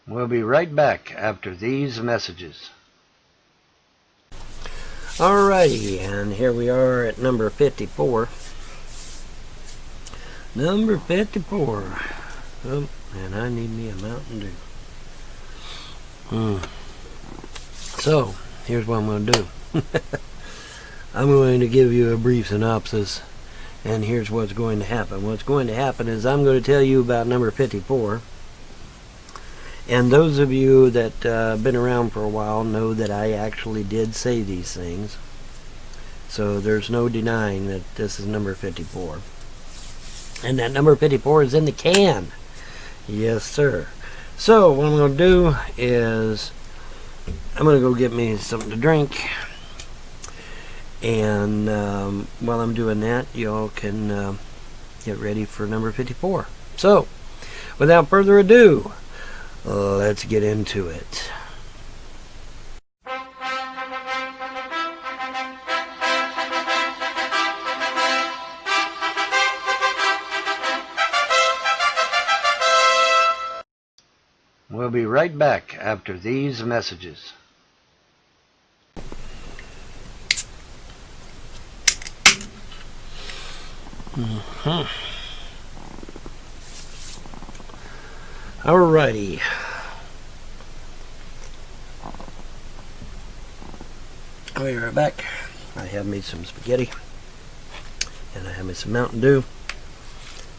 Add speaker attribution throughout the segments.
Speaker 1: We'll be right back after these messages.
Speaker 2: Alrighty, and here we are at number 54. Number 54. Oh, and I need me a Mountain Dew. So, here's what I'm going to do. I'm going to give you a brief synopsis, and here's what's going to happen. What's going to happen is I'm going to tell you about number 54. And those of you that have been around for a while know that I actually did say these things. So there's no denying that this is number 54. And that number 54 is in the can. Yes, sir. So what I'm going to do is I'm going to go get me something to drink. And while I'm doing that, y'all can get ready for number 54. So, without further ado, let's get into it.
Speaker 1: We'll be right back after these messages.
Speaker 2: Alrighty. We are back. I have made some spaghetti, and I have me some Mountain Dew,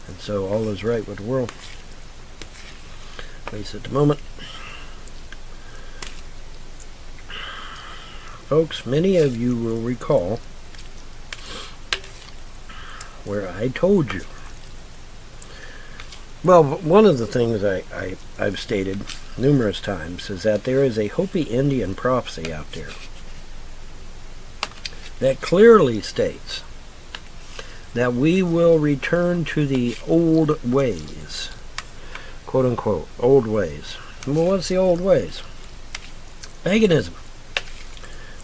Speaker 2: and so all is right with the world, at least at the moment. Folks, many of you will recall where I told you. Well, one of the things I've stated numerous times is that there is a Hopi Indian prophecy out there that clearly states that we will return to the old ways, quote unquote, old ways. Well, what's the old ways? Paganism.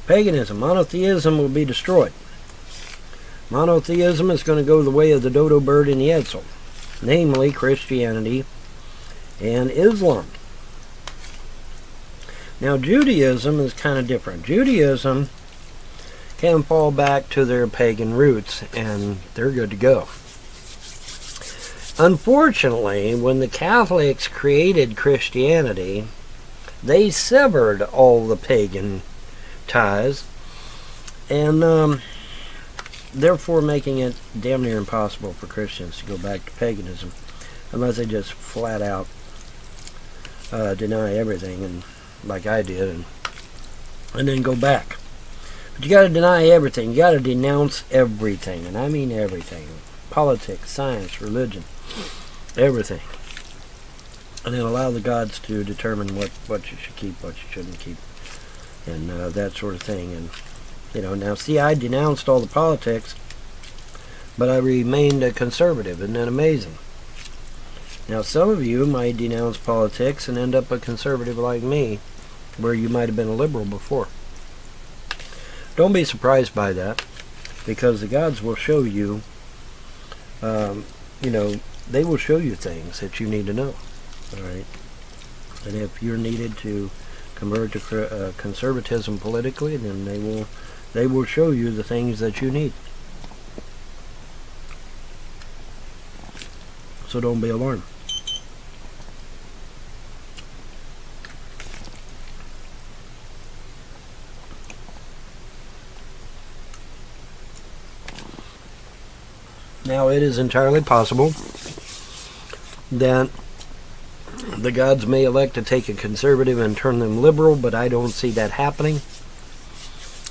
Speaker 2: Paganism, monotheism will be destroyed. Monotheism is going to go the way of the dodo bird and the Edsel, namely Christianity and Islam. Now, Judaism is kind of different. Judaism can fall back to their pagan roots, and they're good to go. Unfortunately, when the Catholics created Christianity, they severed all the pagan ties, and therefore making it damn near impossible for Christians to go back to paganism unless they just flat out deny everything, and like I did, and then go back. But you got to deny everything. You got to denounce everything, and I mean everything: politics, science, religion, everything, and then allow the gods to determine what you should keep, what you shouldn't keep, and that sort of thing. And now see, I denounced all the politics, but I remained a conservative. Isn't that amazing? Now, some of you might denounce politics and end up a conservative like me, where you might have been a liberal before. Don't be surprised by that, because the gods will show you, they will show you things that you need to know. All right? And if you're needed to convert to conservatism politically, then they will show you the things that you need. So don't be alarmed. Now, it is entirely possible that the gods may elect to take a conservative and turn them liberal, but I don't see that happening.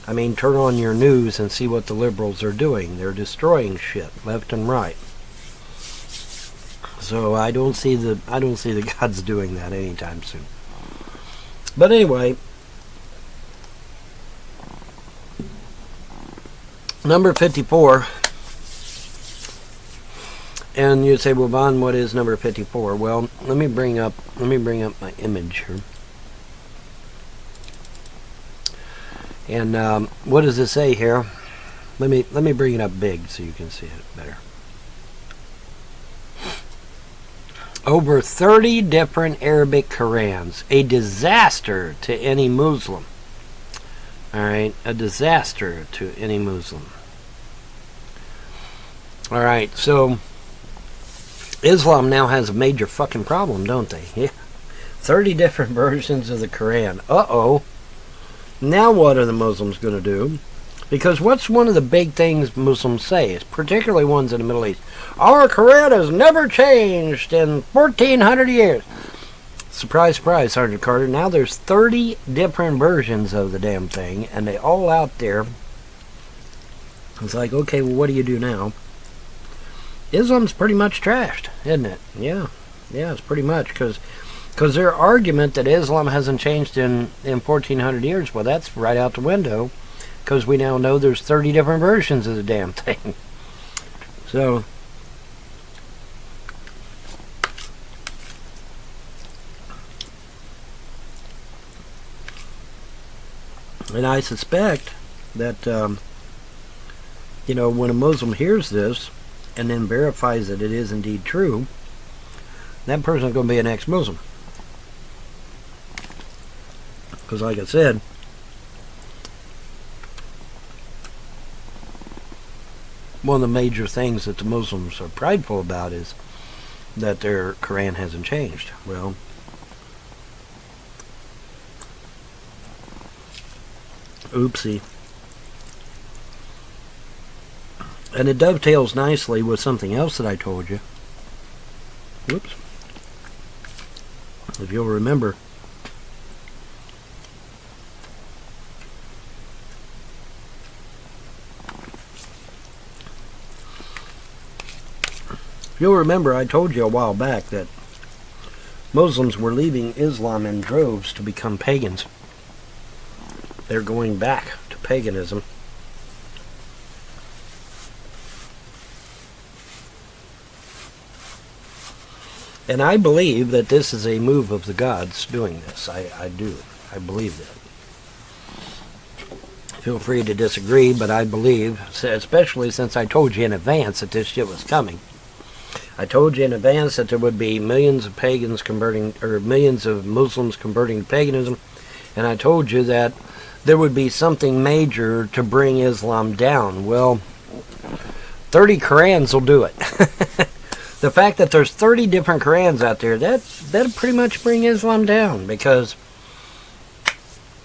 Speaker 2: I mean, turn on your news and see what the liberals are doing. They're destroying shit left and right. So I don't see the gods doing that anytime soon. But anyway, number 54. And you'd say, well, Vaughn, what is number 54? Well, let me bring up my image here. And what does it say here? Let me bring it up big so you can see it better. Over 30 different Arabic Qurans. A disaster to any Muslim. Alright, a disaster to any Muslim. Alright, so Islam now has a major fucking problem, don't they? Yeah. 30 different versions of the Quran. Uh-oh. Now what are the Muslims going to do? Because what's one of the big things Muslims say, particularly ones in the Middle East? Our Quran has never changed in 1,400 years. Surprise, surprise, Sergeant Carter. Now there's 30 different versions of the damn thing, and they all out there. It's like, okay, well, what do you do now? Islam's pretty much trashed, isn't it? Yeah, it's pretty much, because their argument that Islam hasn't changed in 1,400 years, well, that's right out the window, because we now know there's 30 different versions of the damn thing. So, and I suspect that, when a Muslim hears this and then verifies that it is indeed true, that person is going to be an ex-Muslim. Because like I said, one of the major things that the Muslims are prideful about is that their Quran hasn't changed. Well, oopsie. And it dovetails nicely with something else that I told you. Whoops. If you'll remember, I told you a while back that Muslims were leaving Islam in droves to become pagans. They're going back to paganism. And I believe that this is a move of the gods doing this. I do. I believe that. Feel free to disagree, but I believe, especially since I told you in advance that this shit was coming. I told you in advance that there would be millions of pagans converting, or millions of Muslims converting to paganism, and I told you that there would be something major to bring Islam down. Well, 30 Qurans will do it. The fact that there's 30 different Qurans out there, that'll pretty much bring Islam down, because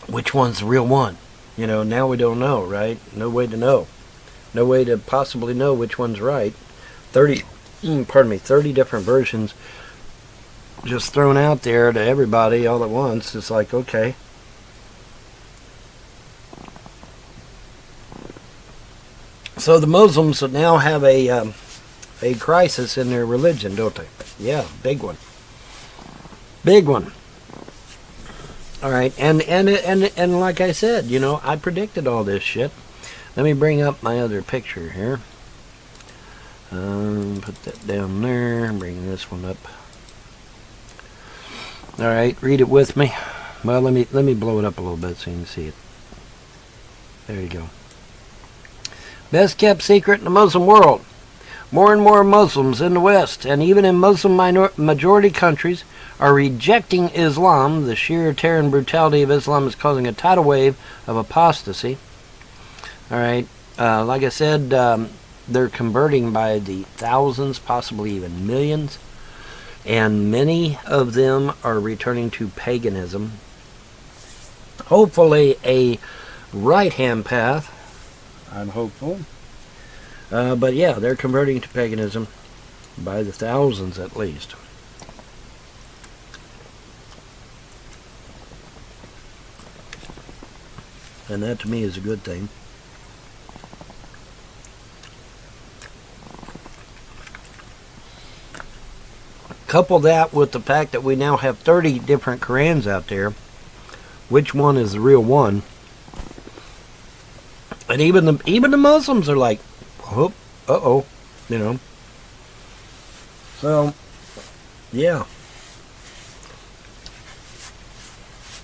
Speaker 2: which one's the real one? Now we don't know, right? No way to know. No way to possibly know which one's right. 30 different versions just thrown out there to everybody all at once. It's like, okay. So the Muslims now have a crisis in their religion, don't they? Yeah, big one. Big one. All right, and like I said, I predicted all this shit. Let me bring up my other picture here. Put that down there. Bring this one up. All right, read it with me. Well, let me blow it up a little bit so you can see it. There you go. Best kept secret in the Muslim world. More and more Muslims in the West, and even in Muslim majority countries, are rejecting Islam. The sheer terror and brutality of Islam is causing a tidal wave of apostasy. All right, like I said, they're converting by the thousands, possibly even millions, and many of them are returning to paganism. Hopefully a right-hand path, I'm hopeful. But yeah, they're converting to paganism by the thousands at least. And that to me is a good thing. Couple that with the fact that we now have 30 different Qurans out there. Which one is the real one? And even the Muslims are like, oh, uh-oh, So, yeah.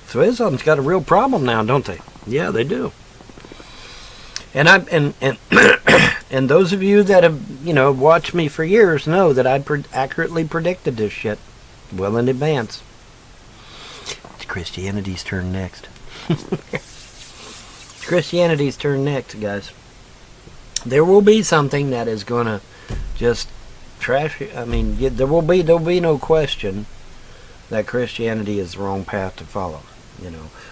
Speaker 2: So Islam's got a real problem now, don't they? Yeah, they do. And And those of you that have, watched me for years know that I accurately predicted this shit well in advance. It's Christianity's turn next. It's Christianity's turn next, guys. There will be something that is going to just trash it. I mean, there'll be no question that Christianity is the wrong path to follow.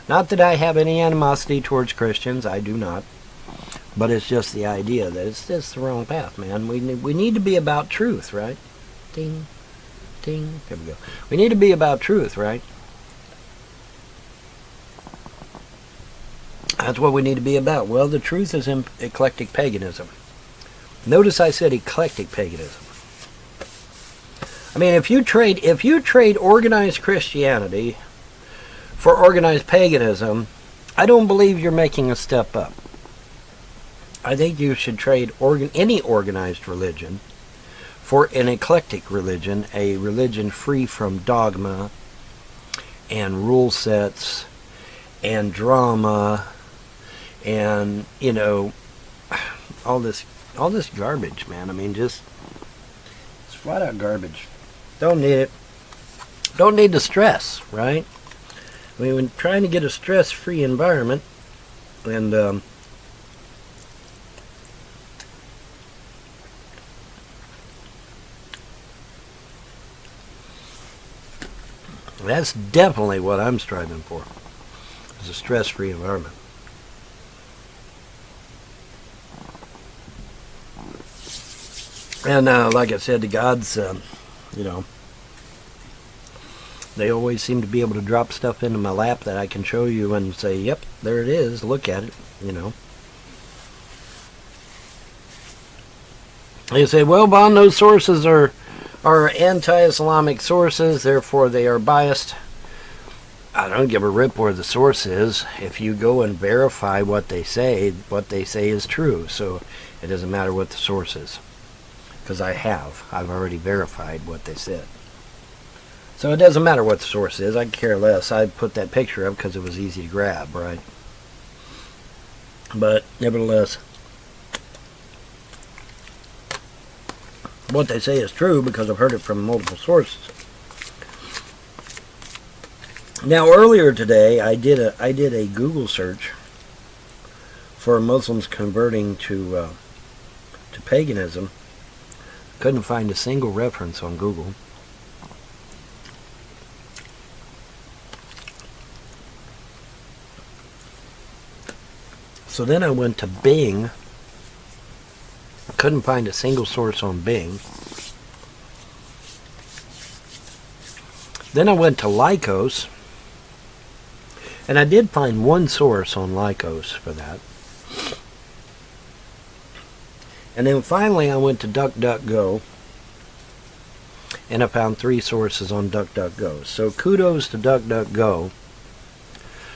Speaker 2: Not that I have any animosity towards Christians. I do not. But it's just the idea that it's just the wrong path, man. We need to be about truth, right? Ding, ding. There we go. We need to be about truth, right? That's what we need to be about. Well, the truth is in eclectic paganism. Notice I said eclectic paganism. I mean, if you trade organized Christianity for organized paganism, I don't believe you're making a step up. I think you should trade any organized religion for an eclectic religion, a religion free from dogma and rule sets and drama and, all this garbage, man. I mean, it's flat out garbage. Don't need it. Don't need the stress, right? I mean, when trying to get a stress-free environment, and that's definitely what I'm striving for, is a stress-free environment. And like I said, the gods, they always seem to be able to drop stuff into my lap that I can show you and say, yep, there it is, look at it, They say, well, Bon, those sources are anti-Islamic sources, therefore they are biased. I don't give a rip where the source is. If you go and verify what they say is true. So it doesn't matter what the source is. Because I've already verified what they said. So it doesn't matter what the source is. I care less. I put that picture up because it was easy to grab, right? But nevertheless, what they say is true because I've heard it from multiple sources. Now, earlier today, I did a Google search for Muslims converting to paganism. Couldn't find a single reference on Google. So then I went to Bing. Couldn't find a single source on Bing. Then I went to Lycos. And I did find one source on Lycos for that. And then finally I went to DuckDuckGo. And I found 3 sources on DuckDuckGo. So kudos to DuckDuckGo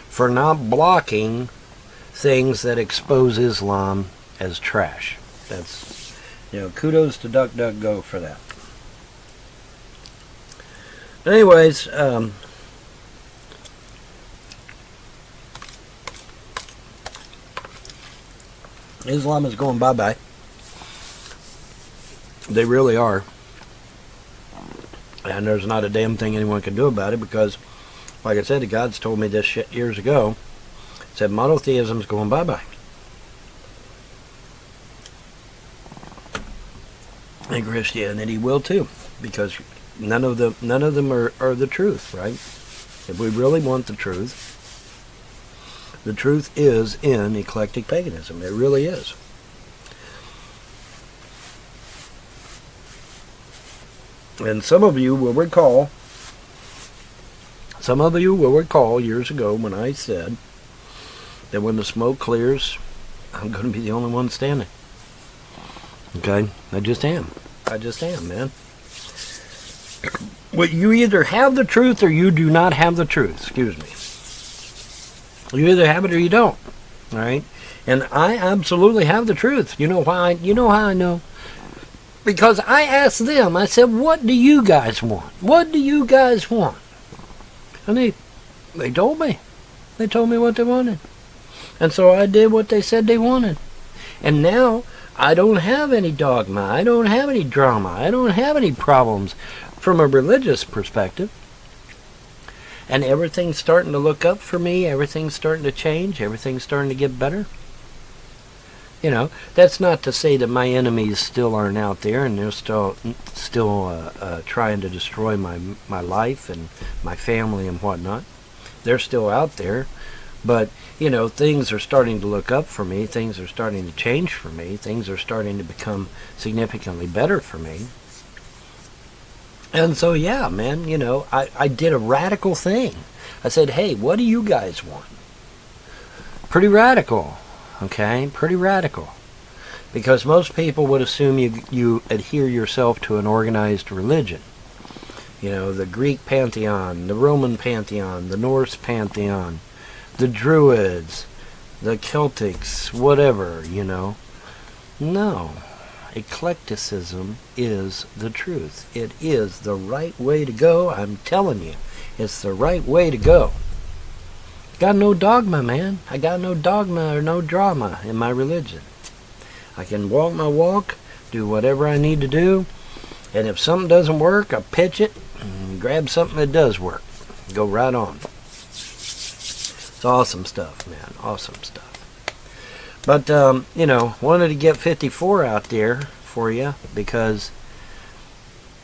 Speaker 2: for not blocking things that expose Islam as trash. That's, kudos to DuckDuckGo for that. Anyways, Islam is going bye-bye. They really are. And there's not a damn thing anyone can do about it because, like I said, the gods told me this shit years ago. Said monotheism's going bye-bye. And Christianity will too, because none of them are the truth, right? If we really want the truth is in eclectic paganism. It really is. And some of you will recall years ago when I said that when the smoke clears, I'm going to be the only one standing. Okay? I just am, man. Well, you either have the truth or you do not have the truth. Excuse me. You either have it or you don't. All right? And I absolutely have the truth. You know why? You know how I know? Because I asked them, I said, what do you guys want? What do you guys want? And they told me. They told me what they wanted. And so I did what they said they wanted. And now I don't have any dogma. I don't have any drama. I don't have any problems from a religious perspective. And everything's starting to look up for me. Everything's starting to change. Everything's starting to get better. You know, that's not to say that my enemies still aren't out there and they're still trying to destroy my life and my family and whatnot. They're still out there. But, you know, things are starting to look up for me. Things are starting to change for me. Things are starting to become significantly better for me. And so, yeah, man, you know, I did a radical thing. I said, hey, what do you guys want? Pretty radical, okay? Pretty radical. Because most people would assume you adhere yourself to an organized religion. You know, the Greek pantheon, the Roman pantheon, the Norse pantheon, the Druids, the Celtics, whatever, you know. No. Eclecticism is the truth. It is the right way to go. I'm telling you, it's the right way to go. Got no dogma, man. I got no dogma or no drama in my religion. I can walk my walk, do whatever I need to do, and if something doesn't work, I pitch it and grab something that does work. Go right on. It's awesome stuff, man. Awesome stuff. But, you know, wanted to get 54 out there for you because,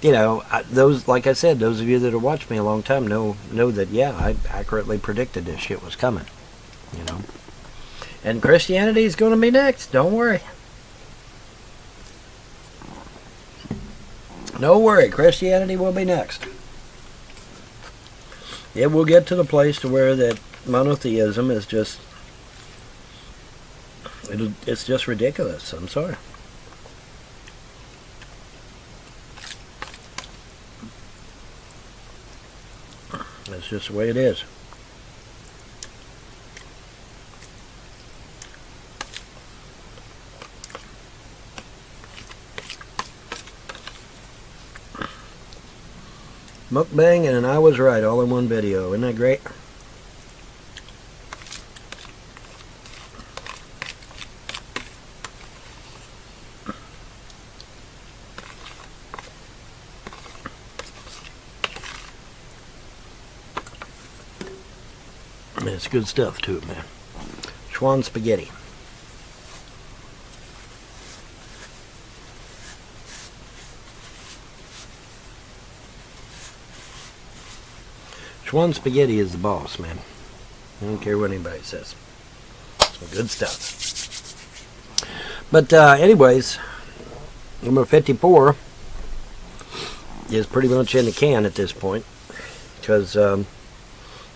Speaker 2: you know, those, like I said, those of you that have watched me a long time know that, yeah, I accurately predicted this shit was coming, you know. And Christianity is going to be next. Don't worry. Don't worry. Christianity will be next. It will get to the place to where that monotheism is just... It's just ridiculous. I'm sorry. That's just the way it is. Mukbang and I was right all in one video. Isn't that great? It's good stuff too, man. Schwan spaghetti. Schwan spaghetti is the boss, man. I don't care what anybody says. Some good stuff. But anyways, number 54 is pretty much in the can at this point. Because...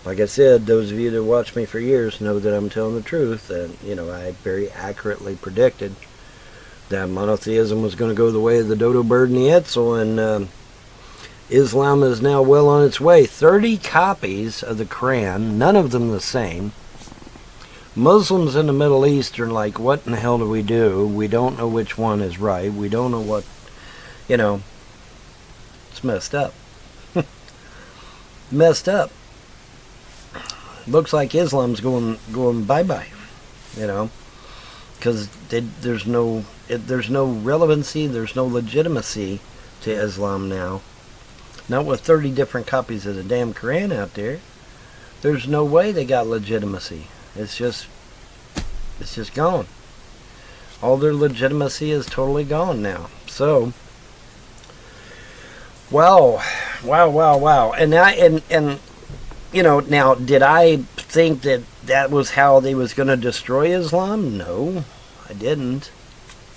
Speaker 2: like I said, those of you that watch me for years know that I'm telling the truth. And, you know, I very accurately predicted that monotheism was going to go the way of the dodo bird and the Etzel. And Islam is now well on its way. 30 copies of the Quran, none of them the same. Muslims in the Middle East are like, what in the hell do? We don't know which one is right. We don't know what, you know, it's messed up. Messed up. Looks like Islam's going bye-bye, you know, because there's no relevancy, there's no legitimacy to Islam now. Not with 30 different copies of the damn Quran out there. There's no way they got legitimacy. It's just gone. All their legitimacy is totally gone now. So, wow, and you know, now, did I think that was how they was going to destroy Islam? No, I didn't.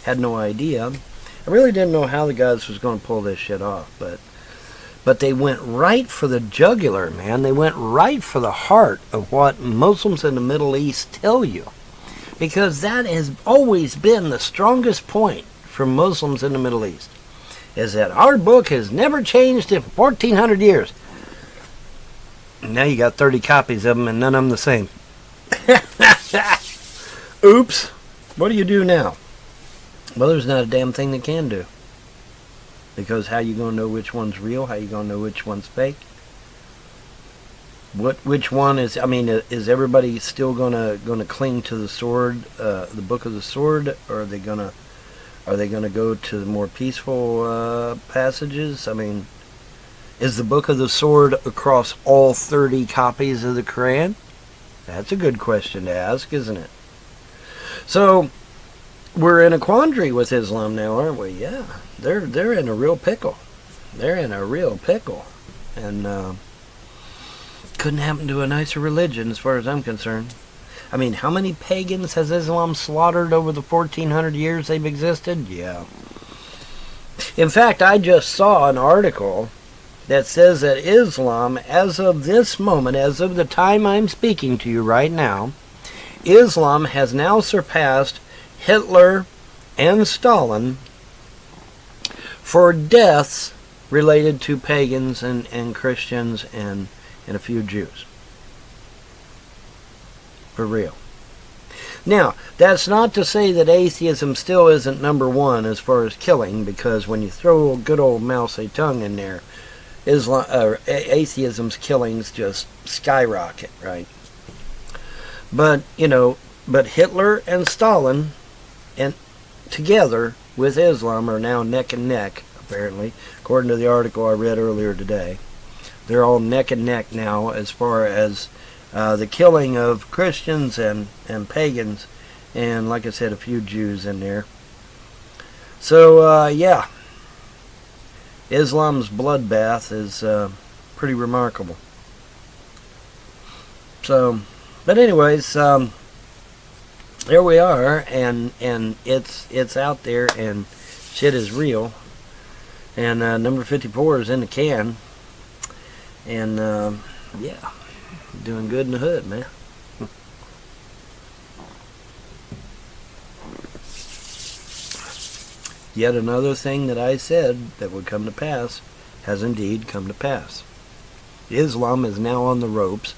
Speaker 2: Had no idea. I really didn't know how the guys was going to pull this shit off, but they went right for the jugular, man. They went right for the heart of what Muslims in the Middle East tell you. Because that has always been the strongest point for Muslims in the Middle East, is that our book has never changed in 1,400 years. Now you got 30 copies of them and none of them the same. Oops. What do you do now? Well, there's not a damn thing they can do. Because how you going to know which one's real? How you going to know which one's fake? Which one is, I mean, is everybody still going to cling to the sword, the book of the sword? Or are they going to Are they going to go to the more peaceful passages? I mean, is the Book of the Sword across all 30 copies of the Quran? That's a good question to ask, isn't it? So, we're in a quandary with Islam now, aren't we? Yeah, they're in a real pickle. They're in a real pickle. And couldn't happen to a nicer religion as far as I'm concerned. I mean, how many pagans has Islam slaughtered over the 1400 years they've existed? Yeah. In fact, I just saw an article that says that Islam, as of this moment, as of the time I'm speaking to you right now, Islam has now surpassed Hitler and Stalin for deaths related to pagans and Christians and a few Jews. For real. Now, that's not to say that atheism still isn't number one as far as killing, because when you throw good old Mao Zedong in there, atheism's killings just skyrocket, right? But, but Hitler and Stalin, and together with Islam, are now neck and neck, apparently, according to the article I read earlier today. They're all neck and neck now as far as the killing of Christians and pagans, and like I said, a few Jews in there. So, yeah, Islam's bloodbath is pretty remarkable. So, but anyways, there we are, and it's out there, and shit is real. And number 54 is in the can, and yeah, doing good in the hood, man. Yet another thing that I said that would come to pass has indeed come to pass. Islam is now on the ropes,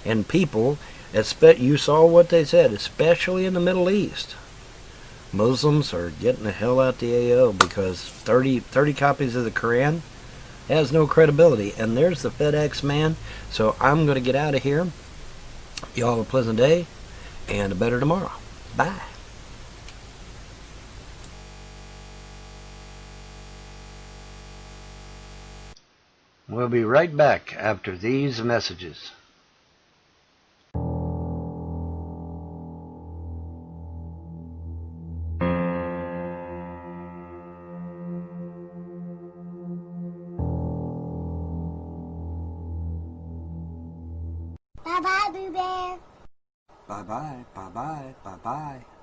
Speaker 2: and people, you saw what they said, especially in the Middle East, Muslims are getting the hell out the AO, because 30 copies of the Quran has no credibility. And there's the FedEx man. So I'm going to get out of here. Y'all have a pleasant day and a better tomorrow. Bye.
Speaker 1: We'll be right back after these messages.
Speaker 3: Bye-bye, Boo Bear.
Speaker 2: Bye-bye, bye-bye, bye-bye.